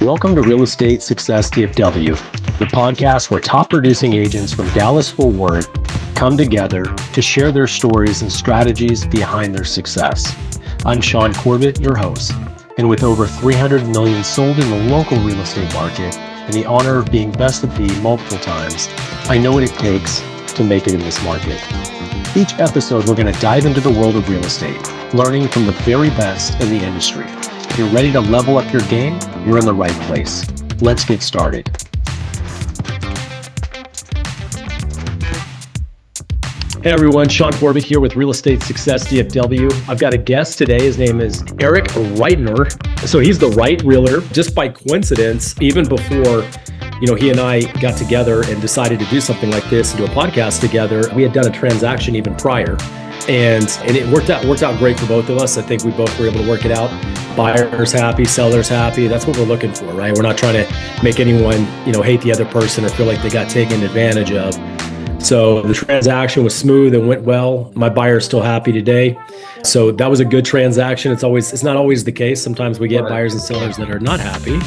Welcome to Real Estate Success DFW, the podcast where top producing agents from Dallas-Fort Worth come together to share their stories and strategies behind their success. I'm Shaune Corbett, your host, and with over 300 million sold in the local real estate market and the honor of being best of B multiple times, I know what it takes to make it in this market. Each episode, we're going to dive into the world of real estate, learning from the very best in the industry. If you're ready to level up your game, you're in the right place. Let's get started. Hey everyone, Shaune Corbett here with Real Estate Success DFW. I've got a guest today. His name is Eric Ritenour. So he's the RITE Realtor. Just by coincidence, even before he and I got together and decided to do something like this and do a podcast together, we had done a transaction even prior. And it worked out great for both of us. I think we both were able to work it out. Buyers happy, sellers happy. That's what we're looking for, right? We're not trying to make anyone, hate the other person or feel like they got taken advantage of. So the transaction was smooth and went well. My buyer's still happy today. So that was a good transaction. It's not always the case. Sometimes we get buyers and sellers that are not happy,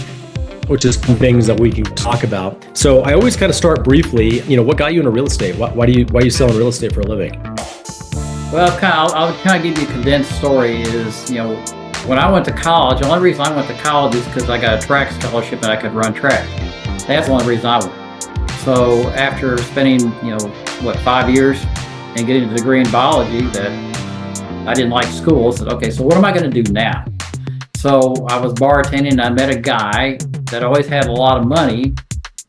which is things that we can talk about. So I always kind of start briefly, what got you into real estate? Why are you selling real estate for a living? Well, I'll kind of give you a condensed story is, when I went to college, the only reason I went to college is because I got a track scholarship and I could run track. That's the only reason I went. So after spending, 5 years and getting a degree in biology that I didn't like school, I said, okay, so what am I going to do now? So I was bartending and I met a guy that always had a lot of money,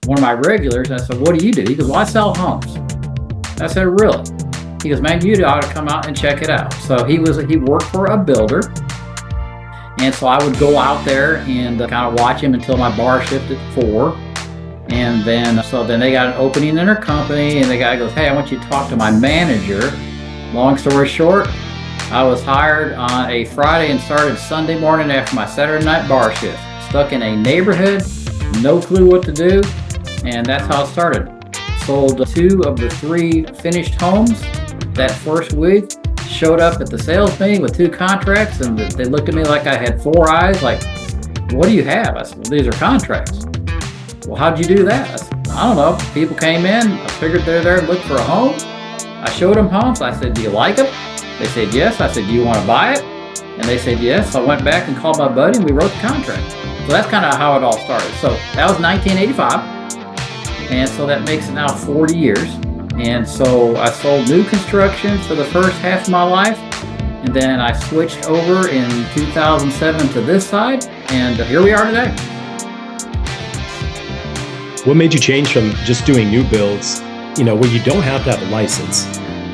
one of my regulars. And I said, what do you do? He goes, well, I sell homes. I said, really? He goes, man, you ought to come out and check it out. So he worked for a builder. And so I would go out there and kind of watch him until my bar shift at 4. And then they got an opening in their company and the guy goes, hey, I want you to talk to my manager. Long story short, I was hired on a Friday and started Sunday morning after my Saturday night bar shift. Stuck in a neighborhood, no clue what to do. And that's how it started. Sold 2 of the 3 finished homes that first week. Showed up at the sales meeting with 2 contracts and they looked at me like I had 4 eyes, like, what do you have? I said, well, these are contracts. Well, how'd you do that? I said, I don't know. People came in, I figured they're there to look for a home. I showed them homes. I said, do you like them? They said, yes. I said, do you want to buy it? And they said, yes. So I went back and called my buddy and we wrote the contract. So that's kind of how it all started. So that was 1985. And so that makes it now 40 years. And so I sold new construction for the first half of my life. And then I switched over in 2007 to this side. And here we are today. What made you change from just doing new builds, where you don't have to have a license,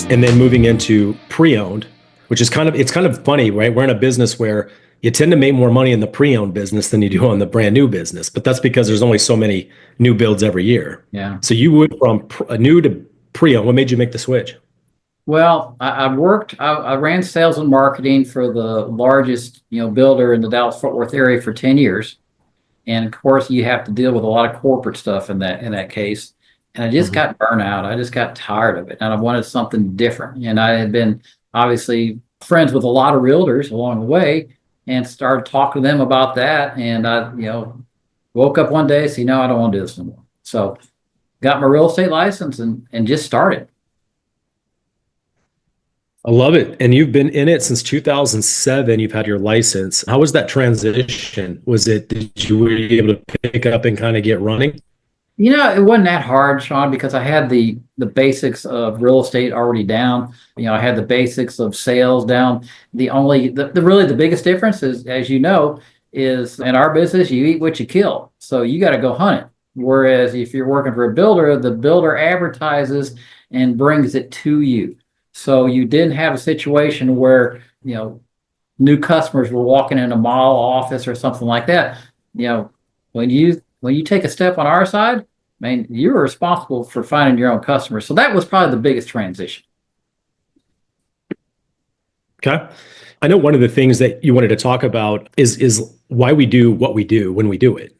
and then moving into pre-owned, which is it's kind of funny, right? We're in a business where you tend to make more money in the pre-owned business than you do on the brand new business. But that's because there's only so many new builds every year. Yeah. So you went from new to pre-owned. What made you make the switch? Well, I ran sales and marketing for the largest, builder in the Dallas-Fort Worth area for 10 years. And of course, you have to deal with a lot of corporate stuff in that case. And I just got burnt out. I just got tired of it. And I wanted something different. And I had been obviously friends with a lot of realtors along the way and started talking to them about that. And I, woke up one day and said, I don't want to do this anymore. So got my real estate license and just started. I love it. And you've been in it since 2007. You've had your license. How was that transition? Were you able to pick up and kind of get running? It wasn't that hard, Shaune, because I had the basics of real estate already down. I had the basics of sales down. Really the biggest difference is, as is in our business, you eat what you kill. So you got to go hunt it. Whereas if you're working for a builder, the builder advertises and brings it to you. So you didn't have a situation where, new customers were walking in a mall office or something like that. When you take a step on our side, you're responsible for finding your own customers. So that was probably the biggest transition. Okay. I know one of the things that you wanted to talk about is why we do what we do when we do it.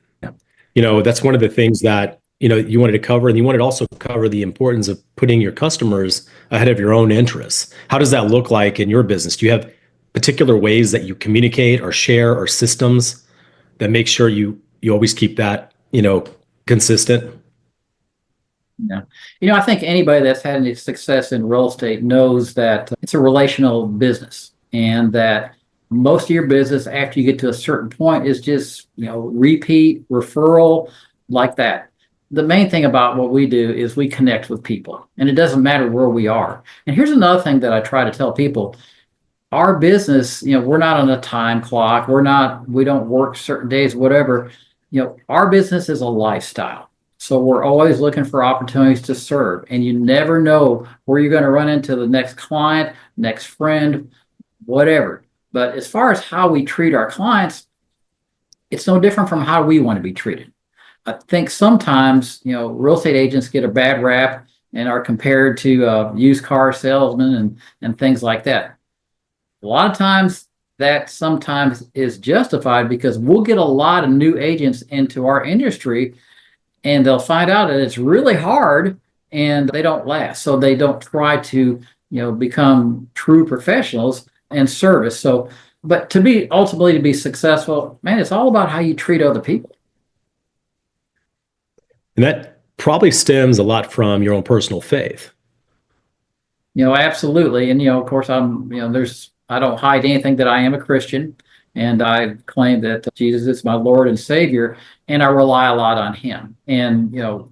Yeah. That's one of the things that you wanted to cover, and you wanted to also cover the importance of putting your customers ahead of your own interests. How does that look like in your business? Do you have particular ways that you communicate or share or systems that make sure you you always keep that, consistent? Yeah. I think anybody that's had any success in real estate knows that it's a relational business, and that most of your business after you get to a certain point is just, repeat, referral, like that. The main thing about what we do is we connect with people, and it doesn't matter where we are. And here's another thing that I try to tell people. Our business, we're not on a time clock. We don't work certain days, whatever. Our business is a lifestyle. So we're always looking for opportunities to serve, and you never know where you're going to run into the next client, next friend, whatever. But as far as how we treat our clients, it's no different from how we want to be treated. I think sometimes, real estate agents get a bad rap and are compared to used car salesmen and things like that. A lot of times that sometimes is justified because we'll get a lot of new agents into our industry, and they'll find out that it's really hard and they don't last. So they don't try to, become true professionals in service. So, but ultimately to be successful, man, it's all about how you treat other people. And that probably stems a lot from your own personal faith. Absolutely. And, of course, I don't hide anything that I am a Christian, and I claim that Jesus is my Lord and Savior, and I rely a lot on Him. And,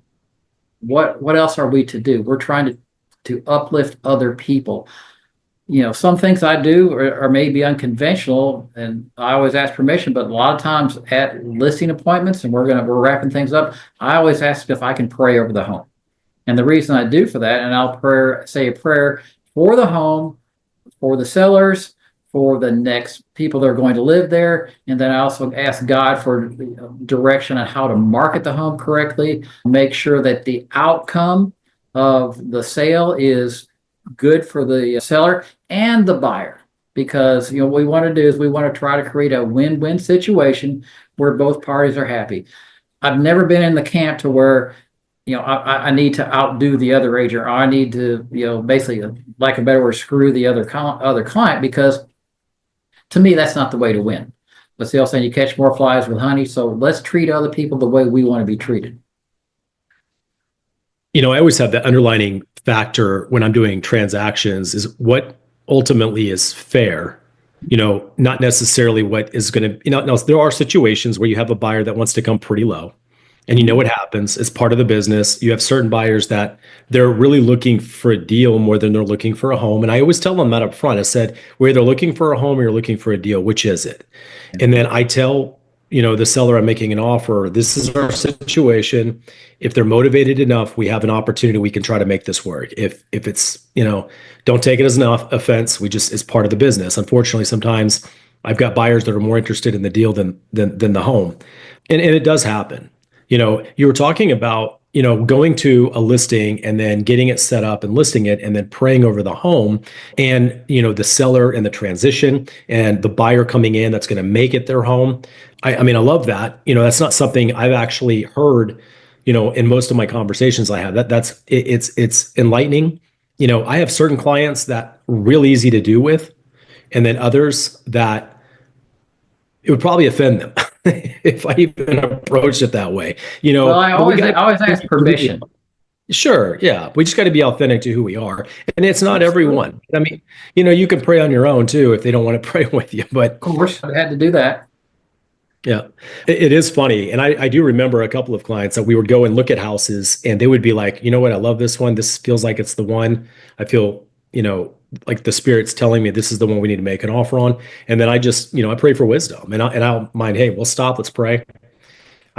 what else are we to do? We're trying to uplift other people. Some things I do are maybe unconventional, and I always ask permission, but a lot of times at listing appointments, and we're wrapping things up, I always ask if I can pray over the home. And the reason I do for that, and I'll say a prayer for the home, for the sellers, for the next people that are going to live there. And then I also ask God for direction on how to market the home correctly, make sure that the outcome of the sale is good for the seller and the buyer. Because what we want to do is we want to try to create a win-win situation where both parties are happy. I've never been in the camp to where I need to outdo the other agent, or I need to, basically, like a better word, screw the other client, because to me, that's not the way to win. But the old saying, you catch more flies with honey. So let's treat other people the way we want to be treated. I always have that underlining factor when I'm doing transactions is what ultimately is fair, not necessarily what is going to, now there are situations where you have a buyer that wants to come pretty low. And what happens, it's part of the business. You have certain buyers that they're really looking for a deal more than they're looking for a home. And I always tell them that up front. I said, we're either looking for a home or you're looking for a deal. Which is it? And then I tell, the seller I'm making an offer, this is our situation. If they're motivated enough, we have an opportunity. We can try to make this work. If it's, don't take it as an offense. It's part of the business. Unfortunately, sometimes I've got buyers that are more interested in the deal than the home. And it does happen. You were talking about, going to a listing and then getting it set up and listing it and then praying over the home and, the seller and the transition and the buyer coming in that's going to make it their home. I love that. That's not something I've actually heard, in most of my conversations I have. It's enlightening. I have certain clients that are real easy to do with, and then others that it would probably offend them if I even approached it that way. Well, I always ask permission. Sure. Yeah. We just got to be authentic to who we are. And it's not everyone. You can pray on your own too if they don't want to pray with you. But of course, I had to do that. Yeah, it is funny. And I do remember a couple of clients that we would go and look at houses and they would be like, you know what? I love this one. This feels like it's the one. I feel, like the Spirit's telling me this is the one we need to make an offer on. And then I just, I pray for wisdom and I'll mind, hey, we'll stop. Let's pray.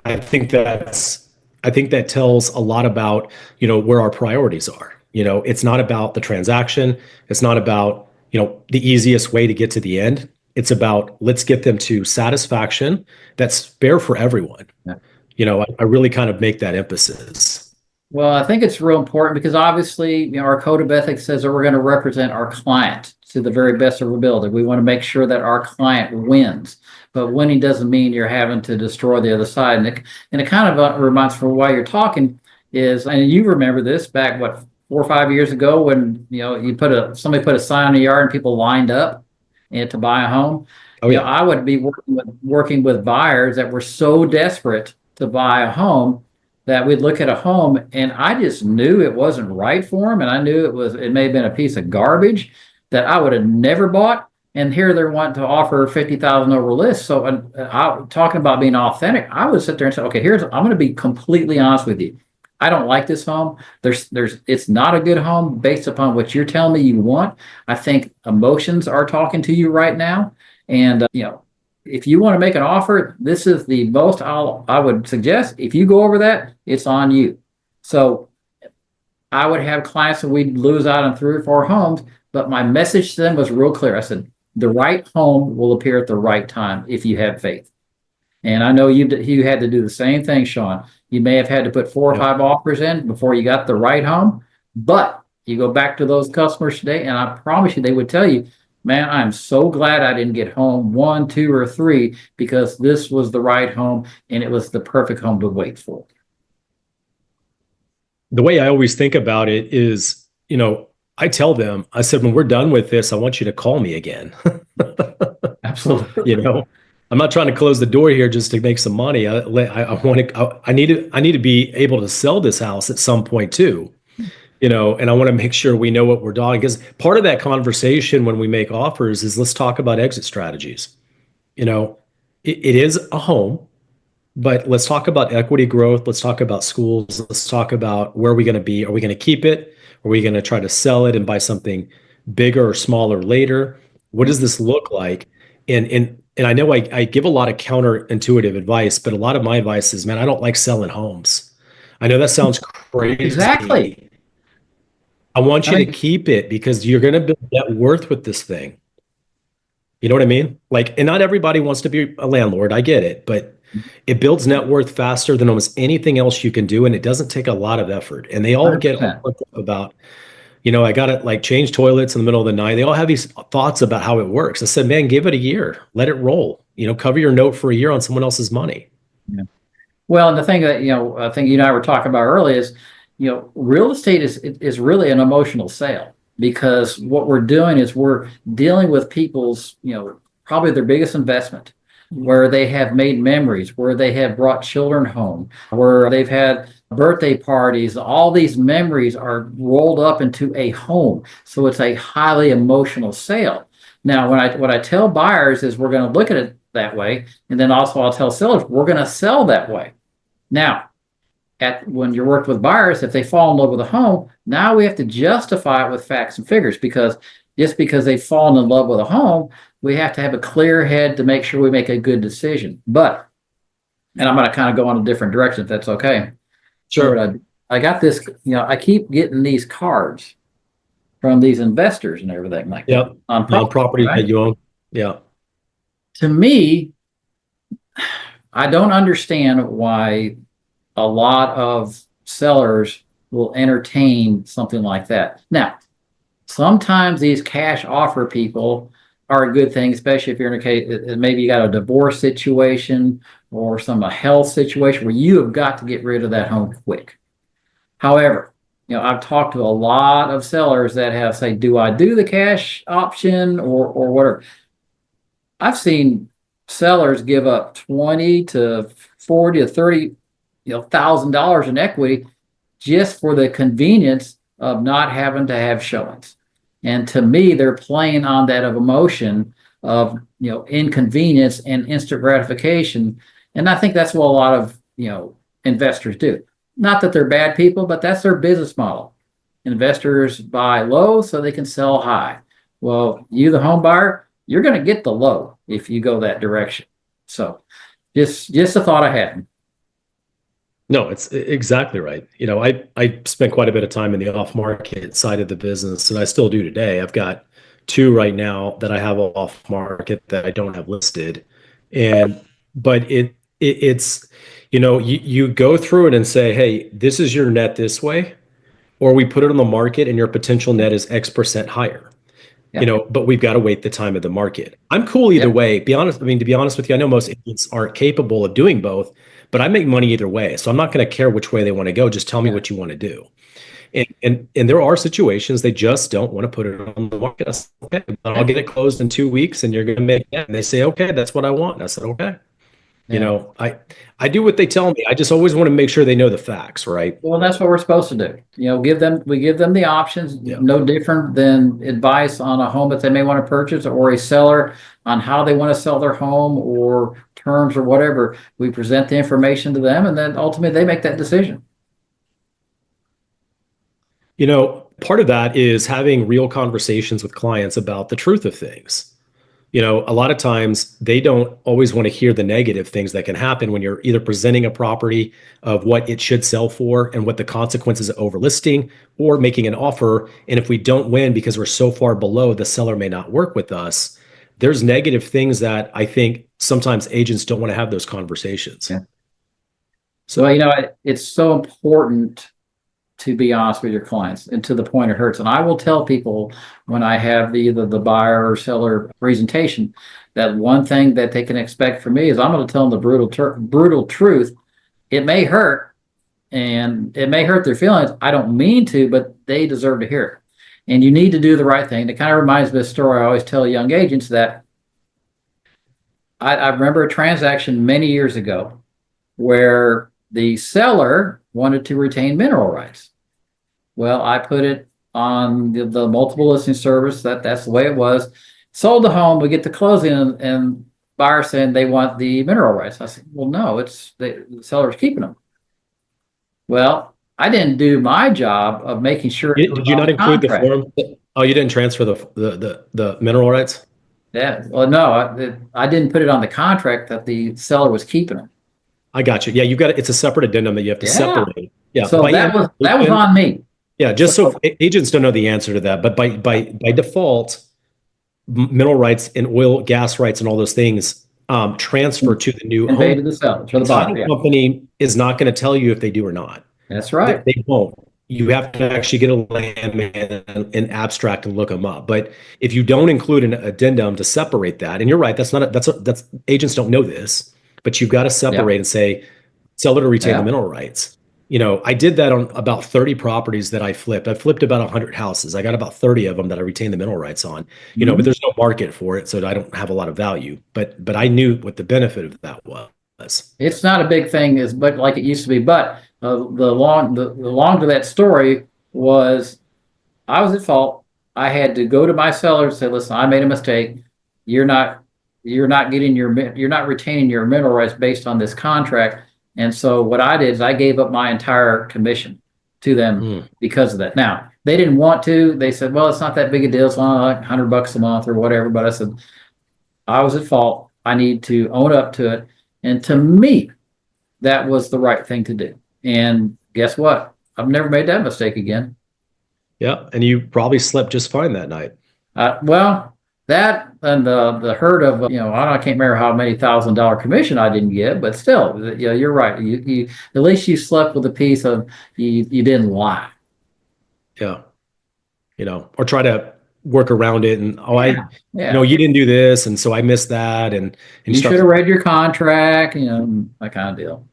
I think that tells a lot about, where our priorities are. It's not about the transaction. It's not about, the easiest way to get to the end. It's about, let's get them to satisfaction that's fair for everyone. Yeah. I really kind of make that emphasis. Well, I think it's real important because obviously, our code of ethics says that we're going to represent our client to the very best of our ability. We want to make sure that our client wins. But winning doesn't mean you're having to destroy the other side. And it kind of reminds me why you're talking is, and you remember this back, 4 or 5 years ago when, somebody put a sign in the yard and people lined up. and to buy a home. Oh yeah. I would be working with buyers that were so desperate to buy a home that we'd look at a home and I just knew it wasn't right for them, and I knew it may have been a piece of garbage that I would have never bought. And here they're wanting to offer 50,000 over list. So talking about being authentic, I would sit there and say, okay, I'm going to be completely honest with you. I don't like this home. It's not a good home based upon what you're telling me you want. I think emotions are talking to you right now. And, if you want to make an offer, this is the most I would suggest. If you go over that, it's on you. So I would have clients that we'd lose out on 3 or 4 homes, but my message to them was real clear. I said, the right home will appear at the right time if you have faith. And I know you had to do the same thing, Shaune. You may have had to put 4 or 5 offers in before you got the right home, but you go back to those customers today, and I promise you, they would tell you, man, I'm so glad I didn't get home 1, 2, or 3 because this was the right home and it was the perfect home to wait for. The way I always think about it is, I tell them, I said, when we're done with this, I want you to call me again. Absolutely. I'm not trying to close the door here just to make some money. I need to be able to sell this house at some point too. And I want to make sure we know what we're doing, because part of that conversation when we make offers is let's talk about exit strategies. It is a home, but let's talk about equity growth. Let's talk about schools. Let's talk about where are we going to be? Are we going to keep it? Are we going to try to sell it and buy something bigger or smaller later? What does this look like? And I know I give a lot of counterintuitive advice, but a lot of my advice is, man, I don't like selling homes. I know that sounds crazy. Exactly. I want you to keep it because you're going to build net worth with this thing. You know what I mean? And not everybody wants to be a landlord. I get it, but it builds net worth faster than almost anything else you can do. And it doesn't take a lot of effort. And they all 100%. Get about, I got to change toilets in the middle of the night. They all have these thoughts about how it works. I said, man, give it a year, let it roll, cover your note for a year on someone else's money. Yeah. Well, and the thing that, I think you and I were talking about earlier is, real estate is really an emotional sale, because what we're doing is we're dealing with people's, probably their biggest investment, where they have made memories, where they have brought children home, where they've had birthday parties. All these memories are rolled up into a home. So it's a highly emotional sale. Now, what I tell buyers is we're going to look at it that way. And then also I'll tell sellers, we're going to sell that way. Now, when you're working with buyers, if they fall in love with a home, now we have to justify it with facts and figures, because just because they've fallen in love with a home, we have to have a clear head to make sure we make a good decision. And I'm going to kind of go in a different direction if that's okay. Sure. I got this, I keep getting these cards from these investors and everything like that. On property that you own. Yeah. To me, I don't understand why a lot of sellers will entertain something like that. Now, sometimes these cash offer people are a good thing, especially if you're in a case, maybe you got a divorce situation or a health situation where you have got to get rid of that home quick. However, I've talked to a lot of sellers that have said, do I do the cash option or whatever? I've seen sellers give up 20 to 40 to 30 $1,000 in equity just for the convenience of not having to have showings. And to me, they're playing on that of emotion of, inconvenience and instant gratification. And I think that's what a lot of, investors do. Not that they're bad people, but that's their business model. Investors buy low so they can sell high. Well, you, the home buyer, you're going to get the low if you go that direction. So just a thought I had. No, it's exactly right. I spent quite a bit of time in the off-market side of the business, and I still do today. I've got 2 right now that I have off-market that I don't have listed. But it's, you go through it and say, hey, this is your net this way, or we put it on the market and your potential net is X% higher. Yeah. But we've got to wait the time of the market. I'm cool either way. To be honest with you, I know most agents aren't capable of doing both, but I make money either way. So I'm not going to care which way they want to go. Just tell me what you want to do. And there are situations they just don't want to put it on the market. I said, okay, but I'll get it closed in 2 weeks and you're going to make it. And they say, okay, that's what I want. And I said, okay. Yeah. I do what they tell me. I just always want to make sure they know the facts, right? Well, that's what we're supposed to do. We give them the options, Yeah. no different than advice on a home that they may want to purchase or a seller on how they want to sell their home or terms or whatever. We present the information to them and then ultimately they make that decision. Part of that is having real conversations with clients about the truth of things. A lot of times they don't always want to hear the negative things that can happen when you're either presenting a property of what it should sell for and what the consequences of overlisting or making an offer. And if we don't win because we're so far below, the seller may not work with us. There's negative things that I think sometimes agents don't want to have those conversations. Yeah. So, it's so important to be honest with your clients and to the point it hurts. And I will tell people when I have either the buyer or seller presentation that one thing that they can expect from me is I'm going to tell them the brutal truth. It may hurt and it may hurt their feelings. I don't mean to, but they deserve to hear it. And you need to do the right thing. It kind of reminds me of a story I always tell young agents that I remember a transaction many years ago where the seller wanted to retain mineral rights. Well, I put it on the multiple listing service that's the way it was. Sold the home, we get to closing and buyer saying they want the mineral rights. I said, well, no, the seller's keeping them. Well, I didn't do my job of making sure. Did you not include the form? Oh, you didn't transfer the mineral rights? Yeah. Well, no, I didn't put it on the contract that the seller was keeping them. I got you. Yeah, you got it. It's a separate addendum that you have to separate. Yeah. So that was on me. Yeah, just so agents don't know the answer to that, but by default, mineral rights and oil, gas rights, and all those things transfer to the new home. To the seller, to the title buyer. company is not going to tell you if they do or not. That's right. They won't. You have to actually get a landman and abstract and look them up. But if you don't include an addendum to separate that, and you're right, that's agents don't know this, but you've got to separate and say seller to retain the mineral rights. I did that on about 30 properties that I flipped. I flipped about 100 houses. I got about 30 of them that I retained the mineral rights on, but there's no market for it. So I don't have a lot of value, but I knew what the benefit of that was. It's not a big thing but like it used to be, but the long to that story was I was at fault. I had to go to my seller and say, listen, I made a mistake. You're not retaining your mineral rights based on this contract. And so what I did is I gave up my entire commission to them because of that. Now, they didn't want to. They said, well, it's not that big a deal. It's only like $100 a month or whatever. But I said, I was at fault. I need to own up to it. And to me, that was the right thing to do. And guess what? I've never made that mistake again. Yeah. And you probably slept just fine that night. Well, that and the hurt of, I can't remember how many $1,000 commission I didn't get, but still, you're right. You at least you slept with a piece of you didn't lie. Yeah. Or try to work around it and you didn't do this and so I missed that and you should have read your contract, that kind of deal.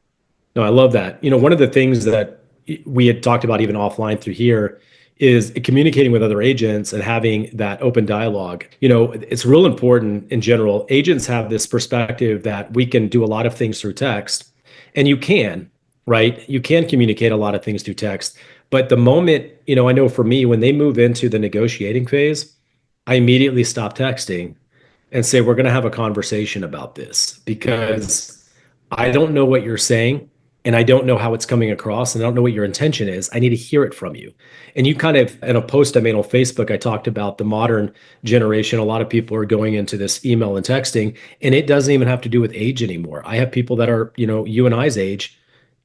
No, I love that. One of the things that we had talked about even offline through here is communicating with other agents and having that open dialogue. It's real important in general. Agents have this perspective that we can do a lot of things through text, and you can, right? You can communicate a lot of things through text. But the moment, I know for me, when they move into the negotiating phase, I immediately stop texting and say, we're going to have a conversation about this because I don't know what you're saying. And I don't know how it's coming across, and I don't know what your intention is. I need to hear it from you. And you kind of, in a post I made on Facebook, I talked about the modern generation. A lot of people are going into this email and texting, and it doesn't even have to do with age anymore. I have people that are, you and I's age,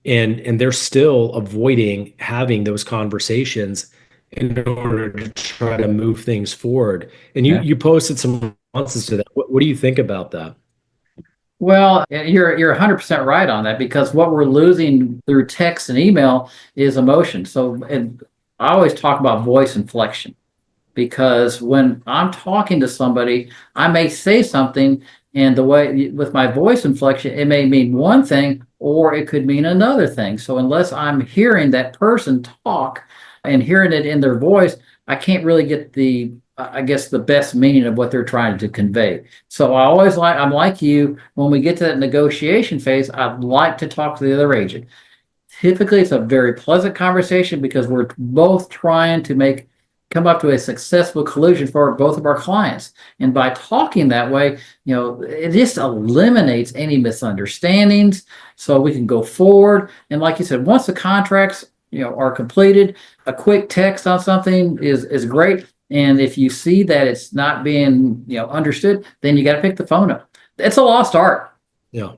and they're still avoiding having those conversations in order to try to move things forward. And you posted some responses to that. What do you think about that? Well, you're 100% right on that, because what we're losing through text and email is emotion. So, and I always talk about voice inflection, because when I'm talking to somebody, I may say something, and the way with my voice inflection, it may mean one thing or it could mean another thing. So unless I'm hearing that person talk, and hearing it in their voice, I can't really get I guess the best meaning of what they're trying to convey. So I'm like you, when we get to that negotiation phase, I'd like to talk to the other agent. Typically, it's a very pleasant conversation because we're both trying to come up to a successful conclusion for both of our clients. And by talking that way, it just eliminates any misunderstandings so we can go forward. And like you said, once the contracts, are completed, a quick text on something is great. And if you see that it's not being, understood, then you got to pick the phone up. It's a lost art. Yeah.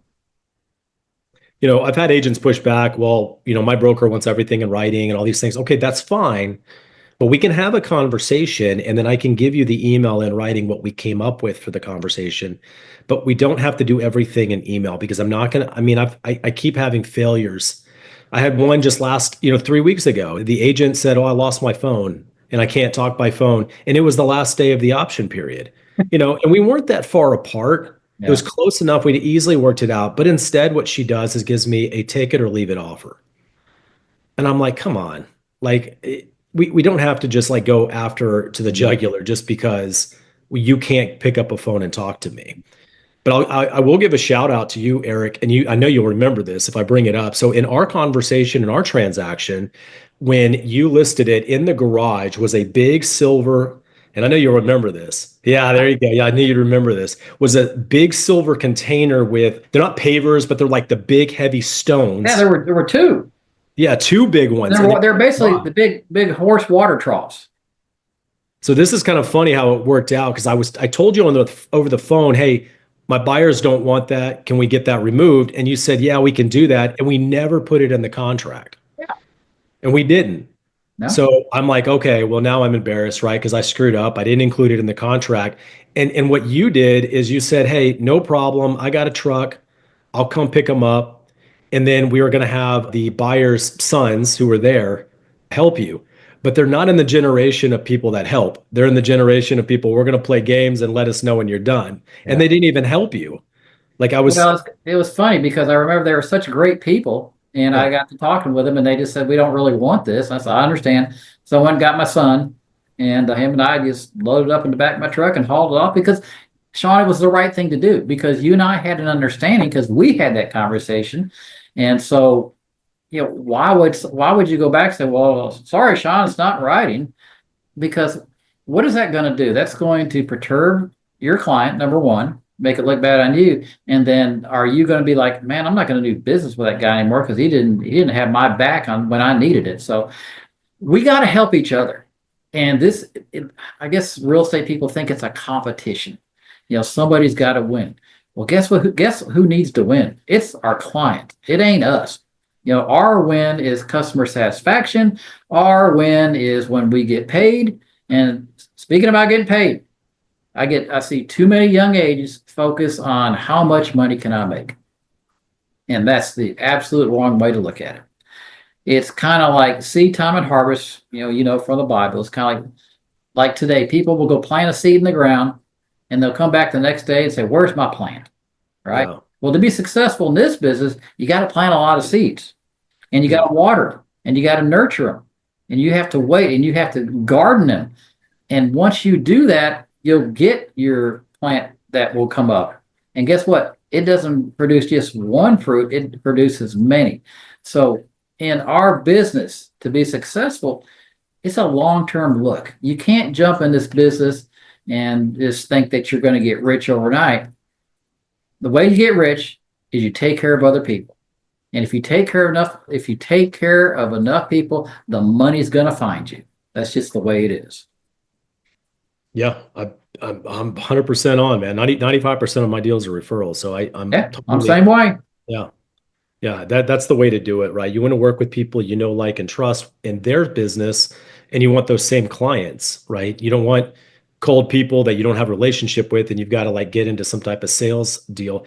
I've had agents push back. Well, my broker wants everything in writing and all these things. Okay, that's fine. But we can have a conversation and then I can give you the email in writing what we came up with for the conversation. But we don't have to do everything in email because I'm not going to, I keep having failures. I had one just 3 weeks ago. The agent said, oh, I lost my phone and I can't talk by phone. And it was the last day of the option period, and we weren't that far apart. Yeah. It was close enough. We'd easily worked it out. But instead, what she does is gives me a take it or leave it offer. And I'm like, come on. Like, we don't have to just like go after to the jugular just because you can't pick up a phone and talk to me. But I will give a shout out to you, Eric, and I know you'll remember this if I bring it up. So in our conversation, in our transaction, when you listed it in the garage was a big silver, and I know you'll remember this. Yeah, there you go. Yeah, I knew you'd remember this. Was a big silver container they're not pavers, but they're like the big heavy stones. Yeah, there were two. Yeah, two big ones. They're basically the big horse water troughs. So this is kind of funny how it worked out because I told you over the phone, hey, my buyers don't want that. Can we get that removed? And you said, yeah, we can do that. And we never put it in the contract. Yeah. And we didn't. No. So I'm like, okay, well, now I'm embarrassed, right? Because I screwed up. I didn't include it in the contract. And what you did is you said, hey, no problem. I got a truck. I'll come pick them up. And then we were going to have the buyer's sons who were there help you. But they're not in the generation of people that help. They're in the generation of people, we're going to play games and let us know when you're done. Yeah. And they didn't even help you. Like it was funny because I remember they were such great people. And yeah. I got to talking with them and they just said, we don't really want this. And I said, I understand. So I went and got my son and him and I just loaded up in the back of my truck and hauled it off because Shaune, it was the right thing to do because you and I had an understanding because we had that conversation. And so, why would you go back and say, well, sorry, Shaune, it's not in writing? Because what is that going to do? That's going to perturb your client, number one, make it look bad on you. And then are you going to be like, man, I'm not going to do business with that guy anymore because he didn't have my back on when I needed it. So we got to help each other. And I guess real estate people think it's a competition. Somebody's got to win. Well, guess who needs to win? It's our client. It ain't us. Our win is customer satisfaction. Our win is when we get paid. And speaking about getting paid, I see too many young agents focus on how much money can I make. And that's the absolute wrong way to look at it. It's kind of like seed time and harvest, from the Bible. It's kind of like today, people will go plant a seed in the ground and they'll come back the next day and say, where's my plant? Right? Yeah. Well, to be successful in this business, you got to plant a lot of seeds and you got to water them and you got to nurture them and you have to wait and you have to garden them. And once you do that, you'll get your plant that will come up. And guess what? It doesn't produce just one fruit, it produces many. So in our business, to be successful, it's a long-term look. You can't jump in this business and just think that you're going to get rich overnight. The way you get rich is you take care of other people. And if you take care of enough people, the money's going to find you. That's just the way it is. Yeah, I'm 100% on, man. 95% of my deals are referrals. So I'm the same way. Yeah. Yeah, that's the way to do it, right? You want to work with people like and trust in their business, and you want those same clients, right? You don't want cold people that you don't have a relationship with, and you've got to get into some type of sales deal.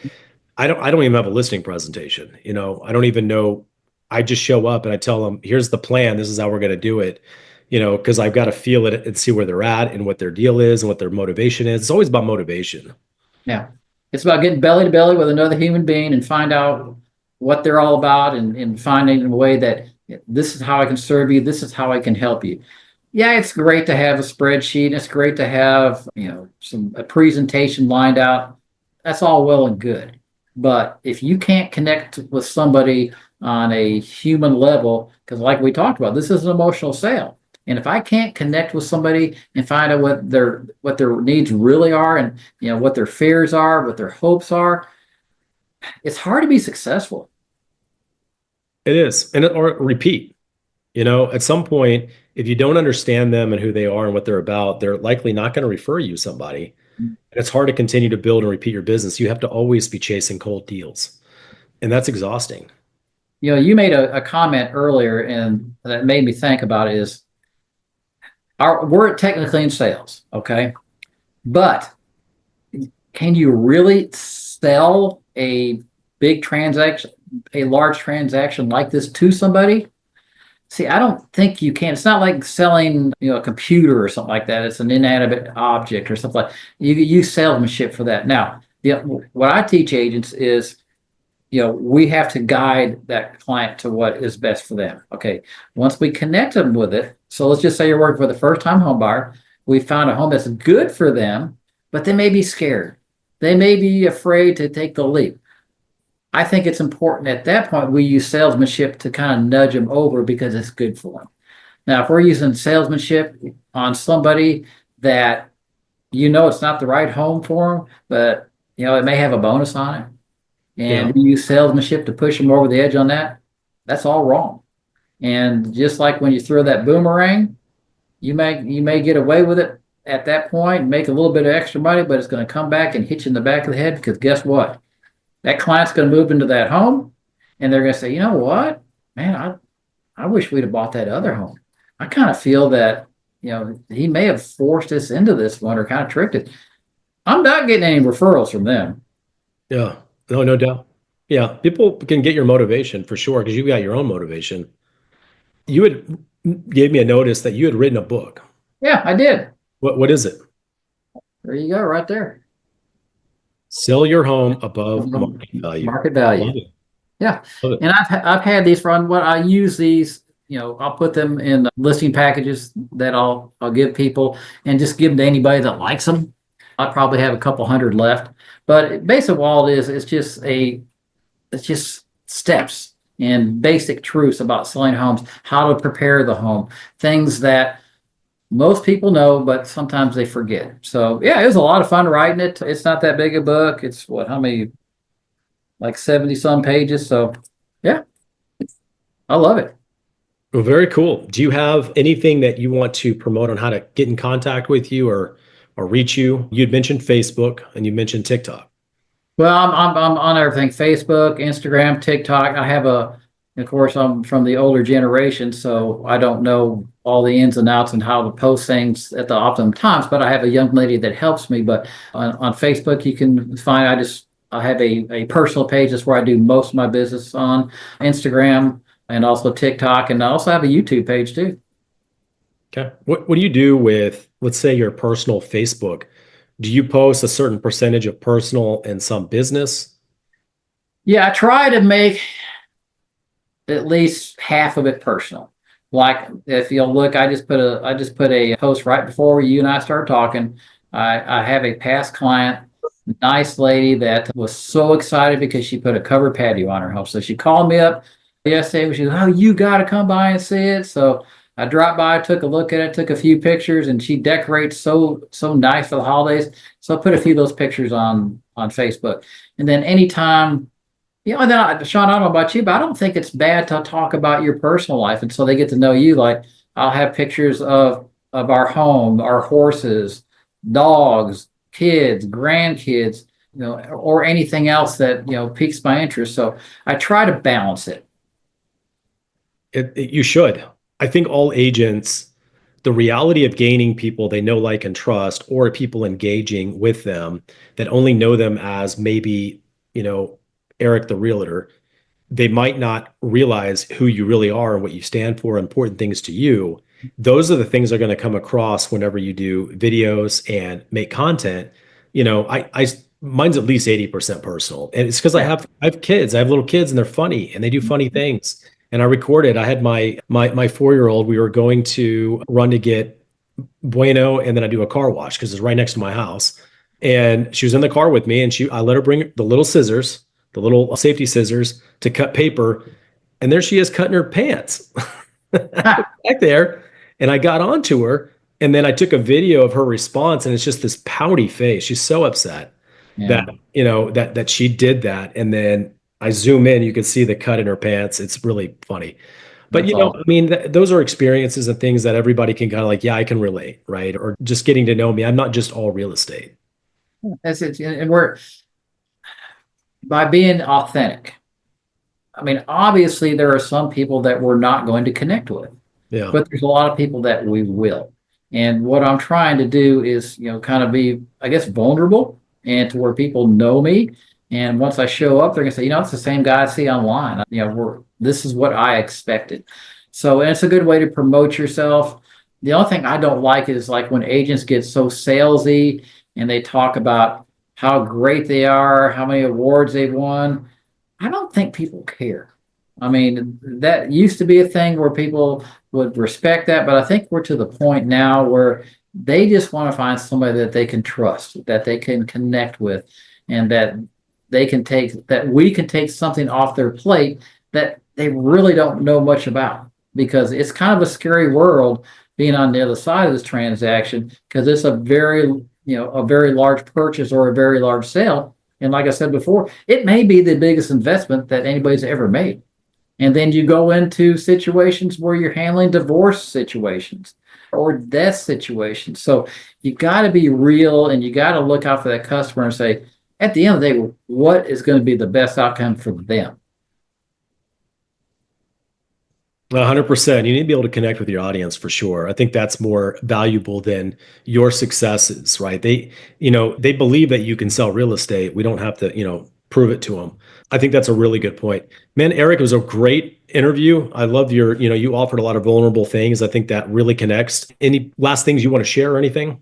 I don't even have a listing presentation. I don't even know. I just show up and I tell them, here's the plan. This is how we're going to do it. Because I've got to feel it and see where they're at and what their deal is and what their motivation is. It's always about motivation. Yeah. It's about getting belly to belly with another human being and find out what they're all about and finding a way that This is how I can serve you. This is how I can help you. Yeah, it's great to have a spreadsheet. It's great to have, a presentation lined out. That's all well and good. But if you can't connect with somebody on a human level, because like we talked about, this is an emotional sale. And if I can't connect with somebody and find out what their needs really are, and what their fears are, what their hopes are, it's hard to be successful. It is. Or repeat. At some point, if you don't understand them and who they are and what they're about, they're likely not going to refer you somebody. And it's hard to continue to build and repeat your business. You have to always be chasing cold deals. And that's exhausting. You made a comment earlier, and that made me think about it is we're technically in sales, okay? But can you really sell a big transaction, a large transaction like this to somebody? See, I don't think you can. It's not like selling, a computer or something like that. It's an inanimate object or something like you use salesmanship for that. Now, what I teach agents is, we have to guide that client to what is best for them. Okay. Once we connect them with it, so let's just say you're working with a first-time home buyer. We found a home that's good for them, but they may be scared. They may be afraid to take the leap. I think it's important at that point we use salesmanship to kind of nudge them over because it's good for them. Now, if we're using salesmanship on somebody that it's not the right home for them, but it may have a bonus on it, and we use salesmanship to push them over the edge on that, that's all wrong. And just like when you throw that boomerang, you may get away with it at that point, make a little bit of extra money, but it's going to come back and hit you in the back of the head because guess what? That client's going to move into that home and they're going to say, you know what, man, I wish we'd have bought that other home. I kind of feel that, he may have forced us into this one or kind of tricked it. I'm not getting any referrals from them. Yeah, no doubt. Yeah, people can get your motivation for sure because you've got your own motivation. You gave me a notice that you had written a book. Yeah, I did. What is it? There you go, right there. Sell your home above market value. Market value. Love it. Yeah. Love it. And I've had these from what I use these, I'll put them in listing packages that I'll give people and just give them to anybody that likes them. I probably have a couple hundred left, but basically all it is, it's just steps and basic truths about selling homes, how to prepare the home, things that most people know, but sometimes they forget. So yeah, it was a lot of fun writing it. It's not that big a book. It's how many, like 70 some pages. So yeah, I love it. Well, very cool. Do you have anything that you want to promote on how to get in contact with you or reach you? You'd mentioned Facebook and you mentioned TikTok. Well, I'm on everything: Facebook, Instagram, TikTok. Of course, I'm from the older generation, so I don't know all the ins and outs and how to post things at the optimum times. But I have a young lady that helps me. But on Facebook, you can find. I have a personal page. That's where I do most of my business on. Instagram and also TikTok, and I also have a YouTube page too. Okay. What do you do with, let's say, your personal Facebook? Do you post a certain percentage of personal and some business? Yeah, I try to make at least half of it personal. Like if you'll look, I just put a post right before you and I started talking. I have a past client, nice lady that was so excited because she put a covered patio on her home. So she called me up yesterday. She was, oh, you got to come by and see it. So I dropped by, took a look at it, took a few pictures, and she decorates so nice for the holidays. So I put a few of those pictures on Facebook. And then anytime, and then Shaune, I don't know about you, but I don't think it's bad to talk about your personal life. And so they get to know you. Like I'll have pictures of our home, our horses, dogs, kids, grandkids, or anything else that, piques my interest. So I try to balance it. You should. I think all agents, the reality of gaining people they know, like, and trust, or people engaging with them that only know them as maybe, Eric the Realtor, they might not realize who you really are and what you stand for, important things to you. Those are the things that are going to come across whenever you do videos and make content. Mine's at least 80% personal. And it's because I have kids. I have little kids and they're funny and they do funny things. and I recorded. I had my 4-year-old. We were going to run to get Bueno, and then I do a car wash because it's right next to my house. And she was in the car with me, and I let her bring the little scissors, the little safety scissors to cut paper, and there she is cutting her pants back there. And I got onto her, and then I took a video of her response, and it's just this pouty face. She's so upset Yeah, that that she did that, and then I zoom in, you can see the cut in her pants. It's really funny. But that's I awesome. mean, those are experiences and things that everybody can kind of like, yeah, I can relate, right? Or just getting to know me. I'm not just all real estate. That's it. And we're by being authentic. I mean, obviously, there are some people that we're not going to connect with, Yeah. but there's a lot of people that we will. And what I'm trying to do is, kind of be, I guess, vulnerable and to where people know me. And once I show up, they're gonna say, it's the same guy I see online. This is what I expected. So, and it's a good way to promote yourself. The only thing I don't like is like when agents get so salesy and they talk about how great they are, how many awards they've won. I don't think people care. I mean, that used to be a thing where people would respect that, but I think we're to the point now where they just want to find somebody that they can trust, that they can connect with, and that we can take something off their plate that they really don't know much about. Because it's kind of a scary world being on the other side of this transaction, because it's a very large purchase or a very large sale. And like I said before, it may be the biggest investment that anybody's ever made. And then you go into situations where you're handling divorce situations or death situations. So you got to be real, and you got to look out for that customer and say, at the end of the day, what is going to be the best outcome for them? 100%. You need to be able to connect with your audience for sure. I think that's more valuable than your successes, right? They believe that you can sell real estate. We don't have to, prove it to them. I think that's a really good point. Man, Eric, it was a great interview. I loved you offered a lot of vulnerable things. I think that really connects. Any last things you want to share or anything?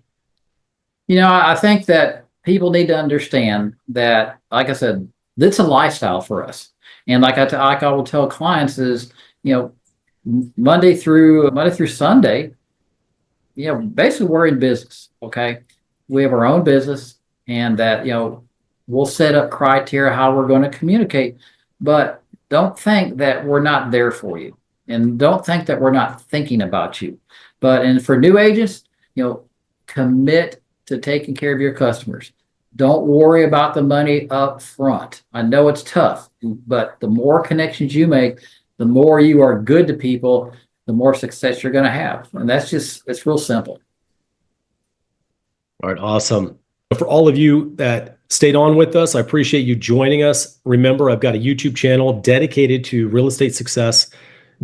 I think that people need to understand that, like I said, it's a lifestyle for us. And like I will tell clients is, Monday through Sunday, basically we're in business. Okay. We have our own business, and that, we'll set up criteria how we're going to communicate, but don't think that we're not there for you, and don't think that we're not thinking about you. And for new agents, commit to taking care of your customers. Don't worry about the money up front. I know it's tough, but the more connections you make, the more you are good to people, the more success you're going to have. And it's real simple. All right, awesome. For all of you that stayed on with us, I appreciate you joining us. Remember, I've got a YouTube channel dedicated to real estate success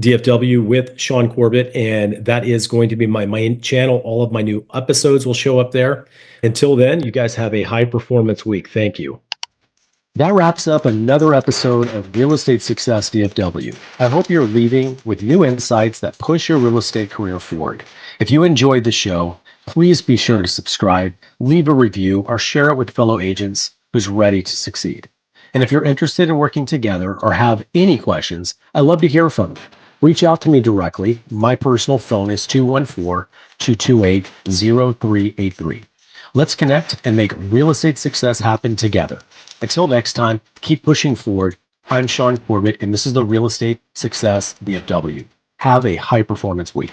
DFW with Shaune Corbett, and that is going to be my main channel. All of my new episodes will show up there. Until then, you guys have a high performance week. Thank you. That wraps up another episode of Real Estate Success DFW. I hope you're leaving with new insights that push your real estate career forward. If you enjoyed the show, please be sure to subscribe, leave a review, or share it with fellow agents who's ready to succeed. And if you're interested in working together or have any questions, I'd love to hear from you. Reach out to me directly. My personal phone is 214-228-0383. Let's connect and make real estate success happen together. Until next time, keep pushing forward. I'm Shaune Corbett, and this is the Real Estate Success DFW. Have a high performance week.